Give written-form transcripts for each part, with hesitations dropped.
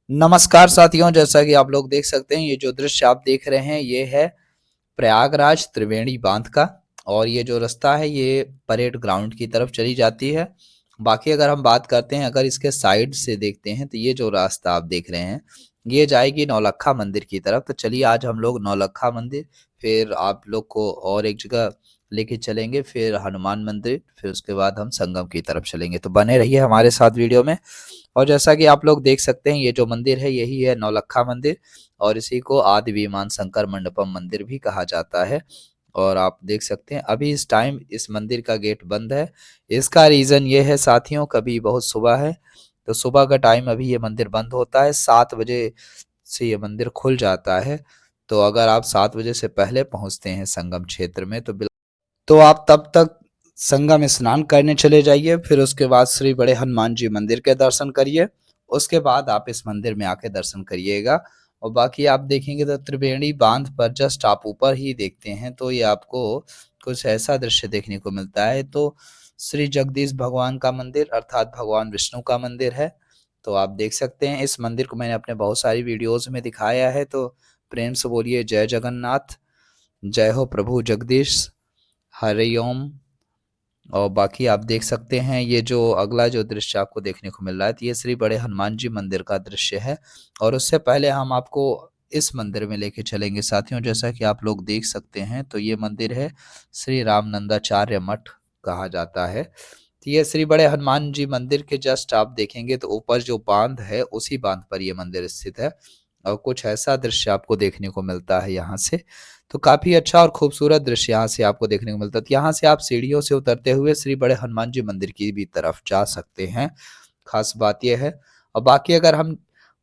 नमस्कार साथियों, जैसा कि आप लोग देख सकते हैं, ये जो दृश्य आप देख रहे हैं ये है प्रयागराज त्रिवेणी बांध का। और ये जो रास्ता है ये परेड ग्राउंड की तरफ चली जाती है। बाकी अगर हम बात करते हैं, अगर इसके साइड से देखते हैं तो ये जो रास्ता आप देख रहे हैं ये जाएगी नौलक्खा मंदिर की तरफ। तो चलिए आज हम लोग नौलक्खा मंदिर, फिर आप लोग को और एक जगह लेके चलेंगे, फिर हनुमान मंदिर, फिर उसके बाद हम संगम की तरफ चलेंगे। तो बने रहिए हमारे साथ वीडियो में। और जैसा कि आप लोग देख सकते हैं, ये जो मंदिर है यही है नौलक्खा मंदिर, और इसी को आदि विमान शंकर मंडपम मंदिर भी कहा जाता है। और आप देख सकते हैं अभी इस टाइम इस मंदिर का गेट बंद है। इसका रीज़न ये है साथियों, कभी बहुत सुबह है तो सुबह का टाइम अभी ये मंदिर बंद होता है, 7 बजे से ये मंदिर खुल जाता है। तो अगर आप 7 बजे से पहले पहुंचते हैं संगम क्षेत्र में तो आप तब तक संगम स्नान करने चले जाइए, फिर उसके बाद श्री बड़े हनुमान जी मंदिर के दर्शन करिए। उसके बाद आप इस मंदिर में आके दर्शन करिएगा। और बाकी आप देखेंगे तो त्रिवेणी बांध पर जस्ट आप ऊपर ही देखते हैं तो ये आपको कुछ ऐसा दृश्य देखने को मिलता है। तो श्री जगदीश भगवान का मंदिर अर्थात भगवान विष्णु का मंदिर है। तो आप देख सकते हैं इस मंदिर को मैंने अपने बहुत सारी वीडियोज में दिखाया है। तो प्रेम से बोलिए जय जगन्नाथ, जय हो प्रभु जगदीश, हरि ओम। और बाकी आप देख सकते हैं ये जो अगला जो दृश्य आपको देखने को मिल रहा है तो ये श्री बड़े हनुमान जी मंदिर का दृश्य है। और उससे पहले हम आपको इस मंदिर में लेके चलेंगे साथियों। जैसा कि आप लोग देख सकते हैं तो ये मंदिर है श्री रामनंदाचार्य मठ कहा जाता है। तो ये श्री बड़े हनुमान जी मंदिर के जस्ट आप देखेंगे तो ऊपर जो बांध है उसी बांध पर ये मंदिर स्थित है। और कुछ ऐसा दृश्य आपको देखने को मिलता है यहाँ से। तो काफ़ी अच्छा और खूबसूरत दृश्य यहाँ से आपको देखने को मिलता है। तो यहाँ से आप सीढ़ियों से उतरते हुए श्री बड़े हनुमान जी मंदिर की भी तरफ जा सकते हैं। खास बात यह है। और बाकी अगर हम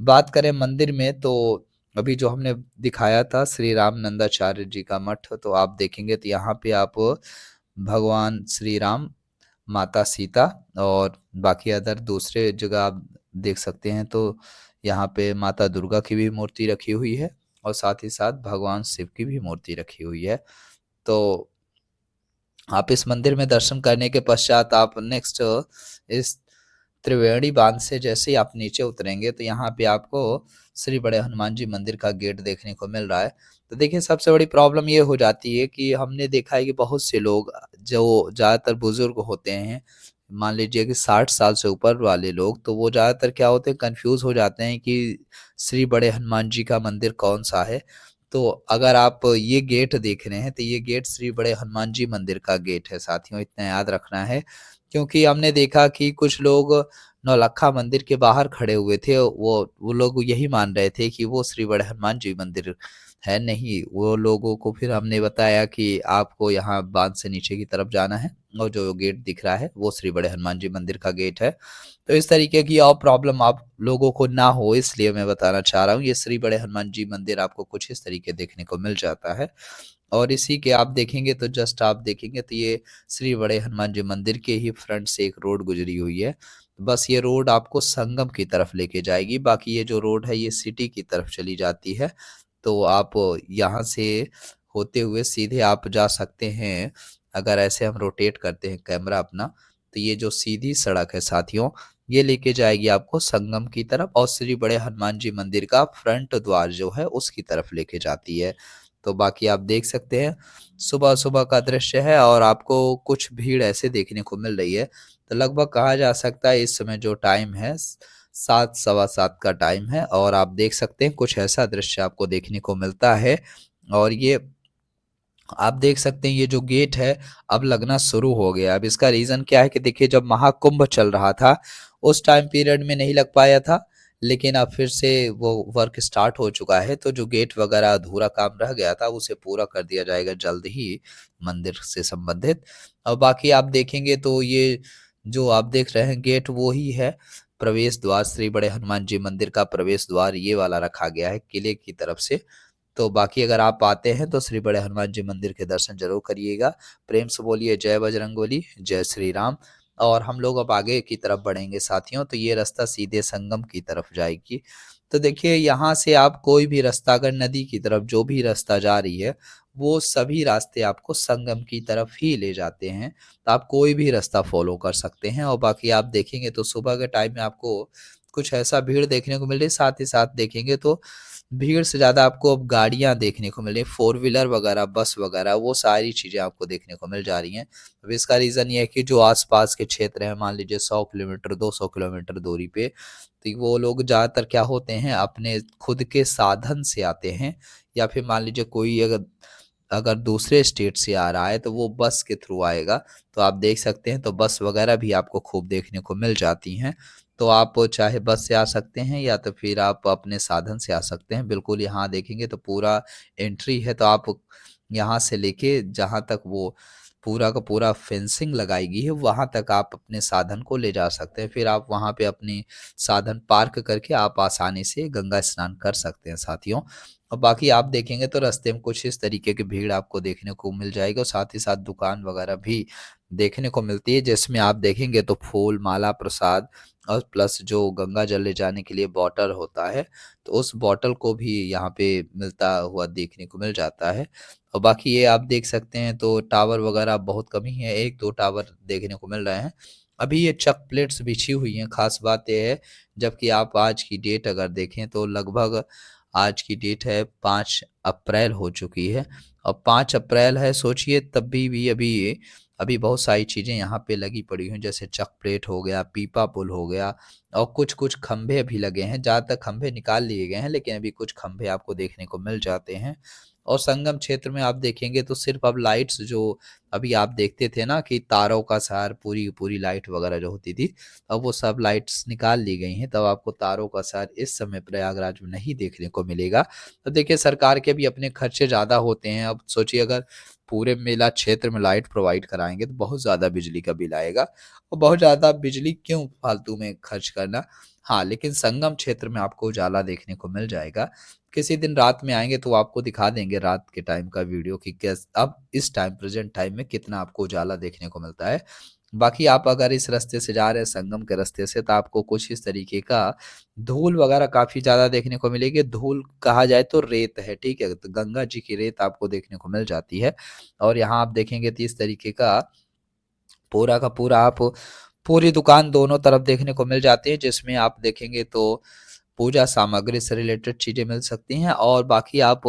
बात करें मंदिर में तो अभी जो हमने दिखाया था श्री रामनंदाचार्य जी का मठ, तो आप देखेंगे तो यहाँ पे आप भगवान श्री राम, माता सीता और बाकी अदर दूसरे जगह आप देख सकते हैं। तो यहाँ पे माता दुर्गा की भी मूर्ति रखी हुई है और साथ ही साथ भगवान शिव की भी मूर्ति रखी हुई है। तो आप इस मंदिर में दर्शन करने के पश्चात आप नेक्स्ट इस त्रिवेणी बांध से जैसे ही आप नीचे उतरेंगे तो यहाँ पे आपको श्री बड़े हनुमान जी मंदिर का गेट देखने को मिल रहा है। तो देखिए सबसे बड़ी प्रॉब्लम ये हो जाती है कि हमने देखा है कि बहुत से लोग जो ज़्यादातर बुजुर्ग होते हैं, मान लीजिए कि 60 साल से ऊपर वाले लोग, तो वो ज़्यादातर क्या होते हैं, कंफ्यूज हो जाते हैं कि श्री बड़े हनुमान जी का मंदिर कौन सा है। तो अगर आप ये गेट देख रहे हैं तो ये गेट श्री बड़े हनुमान जी मंदिर का गेट है साथियों, इतना याद रखना है। क्योंकि हमने देखा कि कुछ लोग नौलक्खा मंदिर के बाहर खड़े हुए थे, वो लोग यही मान रहे थे कि वो श्री बड़े हनुमान जी मंदिर है। नहीं, वो लोगों को फिर हमने बताया कि आपको यहाँ बांध से नीचे की तरफ जाना है और जो गेट दिख रहा है वो श्री बड़े हनुमान जी मंदिर का गेट है। तो इस तरीके की और प्रॉब्लम आप लोगों को ना हो इसलिए मैं बताना चाह रहा हूँ। ये श्री बड़े हनुमान जी मंदिर आपको कुछ इस तरीके देखने को मिल जाता है। और इसी के आप देखेंगे तो जस्ट आप देखेंगे तो ये श्री बड़े हनुमान जी मंदिर के ही फ्रंट से एक रोड गुजरी हुई है। बस ये रोड आपको संगम की तरफ लेके जाएगी, बाकी ये जो रोड है ये सिटी की तरफ चली जाती है। तो आप यहाँ से होते हुए सीधे आप जा सकते हैं। अगर ऐसे हम रोटेट करते हैं कैमरा अपना, तो ये जो सीधी सड़क है साथियों ये लेके जाएगी आपको संगम की तरफ और श्री बड़े हनुमान जी मंदिर का फ्रंट द्वार जो है उसकी तरफ लेके जाती है। तो बाकी आप देख सकते हैं सुबह सुबह का दृश्य है और आपको कुछ भीड़ ऐसे देखने को मिल रही है। तो लगभग कहा जा सकता है इस समय जो टाइम है 7 सवा 7 का टाइम है और आप देख सकते हैं कुछ ऐसा दृश्य आपको देखने को मिलता है। और ये आप देख सकते हैं ये जो गेट है अब लगना शुरू हो गया। अब इसका रीज़न क्या है कि देखिए जब महाकुंभ चल रहा था उस टाइम पीरियड में नहीं लग पाया था, लेकिन अब फिर से वो वर्क स्टार्ट हो चुका है। तो जो गेट वगैरह अधूरा काम रह गया था उसे पूरा कर दिया जाएगा जल्द ही मंदिर से संबंधित। और बाकी आप देखेंगे तो ये जो आप देख रहे हैं गेट वो ही है प्रवेश द्वार, श्री बड़े हनुमान जी मंदिर का प्रवेश द्वार ये वाला रखा गया है किले की तरफ से। तो बाकी अगर आप आते हैं तो श्री बड़े हनुमान जी मंदिर के दर्शन जरूर करिएगा। प्रेम से बोलिए जय बजरंगबली, जय श्री राम। और हम लोग अब आगे की तरफ बढ़ेंगे साथियों, तो ये रास्ता सीधे संगम की तरफ जाएगी। तो देखिए यहाँ से आप कोई भी रास्ता, अगर नदी की तरफ जो भी रास्ता जा रही है वो सभी रास्ते आपको संगम की तरफ ही ले जाते हैं। तो आप कोई भी रास्ता फॉलो कर सकते हैं। और बाकी आप देखेंगे तो सुबह के टाइम में आपको कुछ ऐसा भीड़ देखने को मिल रही है। साथ ही साथ देखेंगे तो भीड़ से ज़्यादा आपको अब गाड़ियाँ देखने को मिल रही हैं, फोर व्हीलर वगैरह, बस वगैरह, वो सारी चीज़ें आपको देखने को मिल जा रही हैं। अब इसका रीज़न ये है कि जो आसपास के क्षेत्र हैं, मान लीजिए 100 किलोमीटर 200 किलोमीटर दूरी पे, तो वो लोग ज़्यादातर क्या होते हैं, अपने खुद के साधन से आते हैं, या फिर मान लीजिए कोई अगर अगर दूसरे स्टेट से आ रहा है तो वो बस के थ्रू आएगा। तो आप देख सकते हैं, तो बस वगैरह भी आपको खूब देखने को मिल जाती हैं। तो आप चाहे बस से आ सकते हैं या तो फिर आप अपने साधन से आ सकते हैं। बिल्कुल यहाँ देखेंगे तो पूरा एंट्री है, तो आप यहाँ से लेके जहाँ तक वो पूरा का पूरा फेंसिंग लगाई गई है, वहाँ तक आप अपने साधन को ले जा सकते हैं। फिर आप वहाँ पे अपनी साधन पार्क करके आप आसानी से गंगा स्नान कर सकते हैं साथियों। और बाकी आप देखेंगे तो रास्ते में कुछ इस तरीके की भीड़ आपको देखने को मिल जाएगी, और साथ ही साथ दुकान वगैरह भी देखने को मिलती है, जिसमें आप देखेंगे तो फूल माला प्रसाद और प्लस जो गंगा जल ले जाने के लिए बॉटल होता है, तो उस बॉटल को भी यहाँ पे मिलता हुआ देखने को मिल जाता है। और बाकी ये आप देख सकते हैं तो टावर वगैरह बहुत कम ही है, एक दो टावर देखने को मिल रहे हैं। अभी ये चक प्लेट्स बिछी हुई हैं, खास बात ये है। जबकि आप आज की डेट अगर देखें तो लगभग आज की डेट है 5 अप्रैल हो चुकी है, और 5 अप्रैल है, सोचिए तब भी अभी अभी बहुत सारी चीज़ें यहाँ पे लगी पड़ी हुई हैं, जैसे चक प्लेट हो गया, पीपा पुल हो गया, और कुछ-कुछ खंभे भी लगे हैं। ज़्यादातर खंभे निकाल लिए गए हैं, लेकिन अभी कुछ खंभे आपको देखने को मिल जाते हैं। और संगम क्षेत्र में आप देखेंगे तो सिर्फ़ अब लाइट्स जो अभी आप देखते थे ना कि तारों का सहार पूरी पूरी लाइट वगैरह जो होती थी, अब वो सब लाइट्स निकाल ली गई हैं, तब आपको तारों का सहार इस समय प्रयागराज में नहीं देखने को मिलेगा। तो देखिए सरकार के भी अपने खर्चे ज़्यादा होते हैं। अब सोचिए अगर पूरे मेला क्षेत्र में लाइट प्रोवाइड कराएँगे तो बहुत ज़्यादा बिजली का बिल आएगा, और बहुत ज़्यादा बिजली क्यों फालतू में खर्च करना। हाँ, लेकिन संगम क्षेत्र में आपको उजाला देखने को मिल जाएगा। किसी दिन रात में आएँगे तो आपको दिखा देंगे रात के टाइम का वीडियो कि कैस अब इस टाइम प्रेज़ेंट टाइम में कितना आपको उजाला देखने को मिलता है। बाकी आप अगर इस रास्ते से जा रहे हैं संगम के रास्ते से, तो आपको कुछ इस तरीके का धूल वगैरह काफ़ी ज़्यादा देखने को मिलेगी। धूल कहा जाए तो रेत है, ठीक है? तो गंगा जी की रेत आपको देखने को मिल जाती है, और यहाँ आप देखेंगे तो इस तरीके का पूरा का पूरा आप पूरी दुकान दोनों तरफ देखने को मिल जाती है, जिसमें आप देखेंगे तो पूजा सामग्री से रिलेटेड चीज़ें मिल सकती हैं। और बाकी आप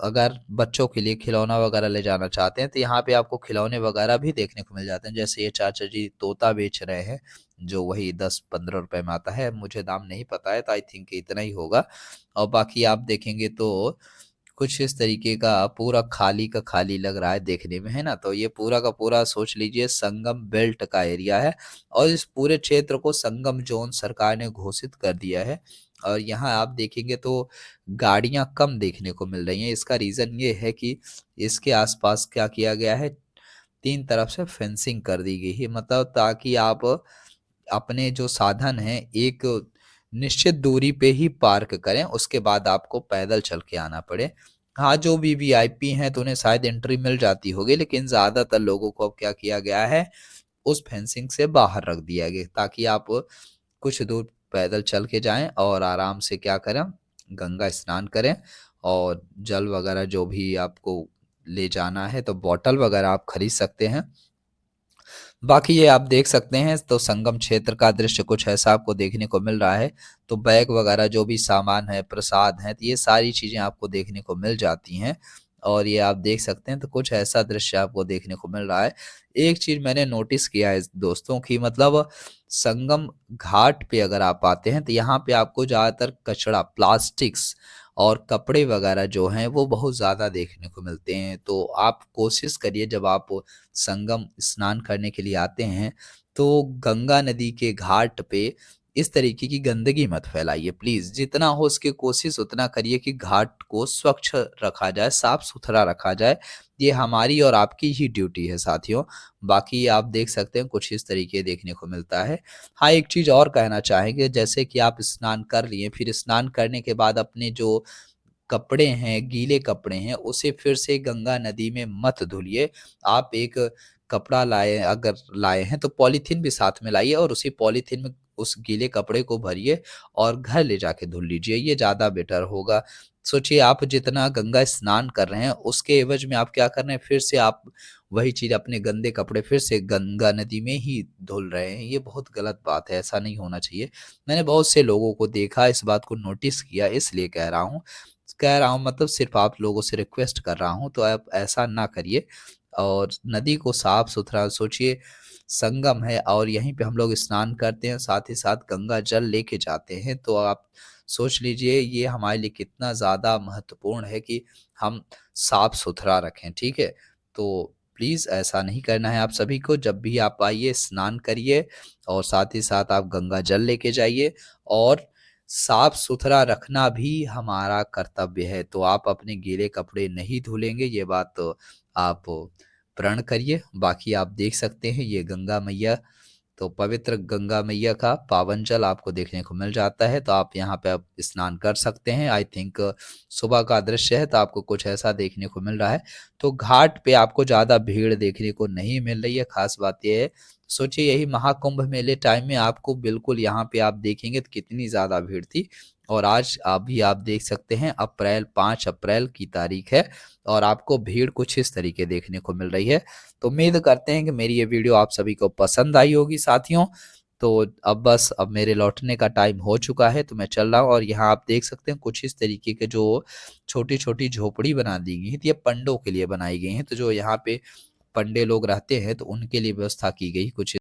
अगर बच्चों के लिए खिलौना वगैरह ले जाना चाहते हैं तो यहाँ पे आपको खिलौने वगैरह भी देखने को मिल जाते हैं। जैसे ये चाचा जी तोता बेच रहे हैं, जो वही 10-15 रुपए में आता है, मुझे दाम नहीं पता है, तो आई थिंक इतना ही होगा। और बाकी आप देखेंगे तो कुछ इस तरीके का पूरा खाली का खाली लग रहा है देखने में, है ना? तो ये पूरा का पूरा सोच लीजिए संगम बेल्ट का एरिया है, और इस पूरे क्षेत्र को संगम ज़ोन सरकार ने घोषित कर दिया है। और यहाँ आप देखेंगे तो गाड़ियाँ कम देखने को मिल रही हैं। इसका रीज़न ये है कि इसके आस-पास क्या किया गया है, 3 तरफ से फेंसिंग कर दी गई है, मतलब ताकि आप अपने जो साधन हैं एक निश्चित दूरी पे ही पार्क करें, उसके बाद आपको पैदल चल के आना पड़े। हाँ, जो भी वीआईपी हैं तो उन्हें शायद एंट्री मिल जाती होगी, लेकिन ज़्यादातर लोगों को अब क्या किया गया है, उस फेंसिंग से बाहर रख दिया गया, ताकि आप कुछ दूर पैदल चल के जाएँ और आराम से क्या करें, गंगा स्नान करें, और जल वगैरह जो भी आपको ले जाना है तो बॉटल वगैरह आप खरीद सकते हैं। बाकी ये आप देख सकते हैं तो संगम क्षेत्र का दृश्य कुछ ऐसा आपको देखने को मिल रहा है। तो बैग वगैरह जो भी सामान है, प्रसाद है, तो ये सारी चीज़ें आपको देखने को मिल जाती हैं, और ये आप देख सकते हैं तो कुछ ऐसा दृश्य आपको देखने को मिल रहा है। एक चीज़ मैंने नोटिस किया है दोस्तों कि मतलब संगम घाट पे अगर आप आते हैं तो यहाँ पे आपको ज़्यादातर कचरा, प्लास्टिक्स और कपड़े वगैरह जो हैं वो बहुत ज़्यादा देखने को मिलते हैं। तो आप कोशिश करिए जब आप संगम स्नान करने के लिए आते हैं तो गंगा नदी के घाट पे इस तरीके की गंदगी मत फैलाइए प्लीज़। जितना हो सके कोशिश उतना करिए कि घाट को स्वच्छ रखा जाए, साफ-सुथरा रखा जाए। ये हमारी और आपकी ही ड्यूटी है साथियों। बाकी आप देख सकते हैं कुछ इस तरीके देखने को मिलता है। हाँ, एक चीज़ और कहना चाहेंगे, जैसे कि आप स्नान कर लिए, फिर स्नान करने के बाद अपने जो कपड़े हैं, गीले कपड़े हैं, उसे फिर से गंगा नदी में मत धुलिए। आप एक कपड़ा लाए, अगर लाए हैं तो पॉलीथीन भी साथ में लाइए, और उसी पॉलीथीन में उस गीले कपड़े को भरिए और घर ले जाके धुल लीजिए, ये ज़्यादा बेटर होगा। सोचिए आप जितना गंगा स्नान कर रहे हैं, उसके एवज में आप क्या कर रहे हैं, फिर से आप वही चीज़ अपने गंदे कपड़े फिर से गंगा नदी में ही धुल रहे हैं। ये बहुत गलत बात है, ऐसा नहीं होना चाहिए। मैंने बहुत से लोगों को देखा, इस बात को नोटिस किया, इसलिए कह रहा हूँ। मतलब सिर्फ़ आप लोगों से रिक्वेस्ट कर रहा हूँ, तो आप ऐसा ना करिए और नदी को साफ-सुथरा सोचिए, संगम है और यहीं पे हम लोग स्नान करते हैं, साथ ही साथ गंगा जल लेके जाते हैं। तो आप सोच लीजिए ये हमारे लिए कितना ज़्यादा महत्वपूर्ण है कि हम साफ-सुथरा रखें, ठीक है? तो प्लीज़ ऐसा नहीं करना है आप सभी को। जब भी आप आइए स्नान करिए और साथ ही साथ आप गंगा जल लेके जाइए और साफ-सुथरा रखना भी हमारा कर्तव्य है। तो आप अपने गीले कपड़े नहीं धुलेंगे, ये बात तो आप प्रण करिए। बाकी आप देख सकते हैं ये गंगा मैया, तो पवित्र गंगा मैया का पावन जल आपको देखने को मिल जाता है, तो आप यहाँ पे आप स्नान कर सकते हैं। आई थिंक सुबह का दृश्य है, तो आपको कुछ ऐसा देखने को मिल रहा है। तो घाट पे आपको ज़्यादा भीड़ देखने को नहीं मिल रही है, ख़ास बात ये है। सोचिए यही महाकुंभ मेले टाइम में आपको बिल्कुल यहाँ पे आप देखेंगे तो कितनी ज़्यादा भीड़ थी और आज अभी आप देख सकते हैं 5 अप्रैल की तारीख है और आपको भीड़ कुछ इस तरीके देखने को मिल रही है। तो उम्मीद करते हैं कि मेरी ये वीडियो आप सभी को पसंद आई होगी साथियों। तो अब मेरे लौटने का टाइम हो चुका है, तो मैं चल रहा हूँ और यहाँ आप देख सकते हैं कुछ इस तरीके के जो छोटी-छोटी झोपड़ी बना दी गई हैं, तो ये पंडों के लिए बनाई गई हैं। तो जो यहाँ पे पंडे लोग रहते हैं, तो उनके लिए व्यवस्था की गई कुछ